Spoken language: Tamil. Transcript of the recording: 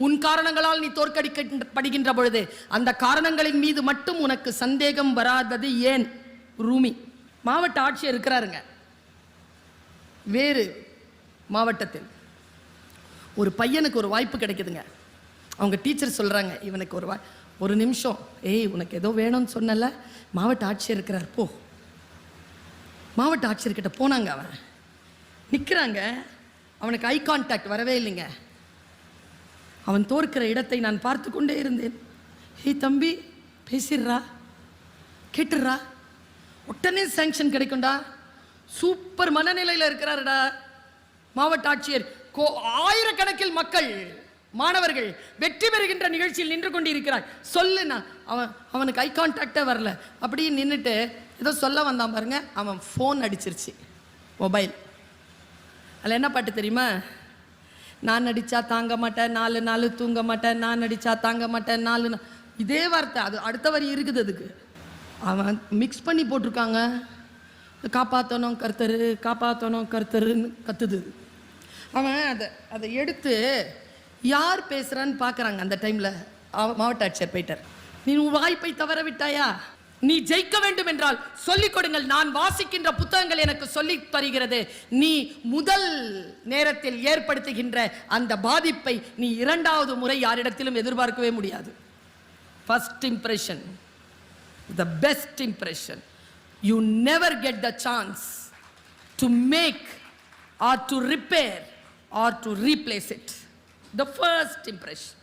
உன் காரணங்களால் நீ தோற்கடிக்கப்படுகின்ற பொழுது அந்த காரணங்களின் மீது மட்டும் உனக்கு சந்தேகம் வராதது ஏன்? ரூமி மாவட்ட ஆட்சியர் இருக்கிறாருங்க வேறு மாவட்டத்தில். ஒரு பையனுக்கு ஒரு வாய்ப்பு கிடைக்குதுங்க. அவங்க டீச்சர் சொல்கிறாங்க, இவனுக்கு ஒரு நிமிஷம், ஏய் உனக்கு ஏதோ வேணும்னு சொன்னல, மாவட்ட ஆட்சியர் இருக்கிறார் போ. மாவட்ட ஆட்சியர்கிட்ட போனாங்க. அவன் நிற்கிறாங்க, அவனுக்கு ஐ கான்டாக்ட் வரவே இல்லைங்க. அவன் தோற்கிற இடத்தை நான் பார்த்து கொண்டே இருந்தேன். ஏய் தம்பி பேசிடுறா, கேட்டுடுறா, உடனே சாங்ஷன் கிடைக்கும்டா. சூப்பர் மனநிலையில் இருக்கிறாருடா மாவட்ட ஆட்சியர். ஆயிரக்கணக்கில் மக்கள் மாணவர்கள் வெற்றி பெறுகின்ற நிகழ்ச்சியில் நின்று கொண்டிருக்கிறார். சொல்லுண்ணா. அவனுக்கு ஐ கான்டாக்டே வரல. அப்படியே நின்றுட்டு ஏதோ சொல்ல வந்தான் பாருங்க. அவன் ஃபோன் அடிச்சிருச்சு, மொபைல். அதில் என்ன பாட்டு தெரியுமா? நான் நடித்தா தாங்க மாட்டேன், 4 நாள் தூங்க மாட்டேன், நான் நடித்தா தாங்க மாட்டேன், 4 இதே வார்த்தை. அது அடுத்த வரி இருக்குது. அதுக்கு அவன் மிக்ஸ் பண்ணி போட்டிருக்காங்க. காப்பாற்றணும் கர்த்தரு, காப்பாற்றணும் கர்த்தருன்னு கத்துது. அவன் அதை எடுத்து யார் பேசுகிறான்னு பார்க்குறாங்க. அந்த டைமில் மாவட்ட ஆட்சியர் போயிட்டார். நீ உன் வாய்ப்பை தவற விட்டாயா? நீ ஜெயிக்க வேண்டும் என்றால் சொல்லிக் கொடுங்கள். நான் வாசிக்கின்ற புத்தகங்கள் எனக்கு சொல்லி தருகிறது. நீ முதல் நேரத்தில் ஏற்படுத்துகின்ற அந்த பாதிப்பை நீ இரண்டாவது முறை யாரிடத்திலும் எதிர்பார்க்கவே முடியாது. First impression, the best impression. You never get the chance to make or to repair or to replace it. The first impression.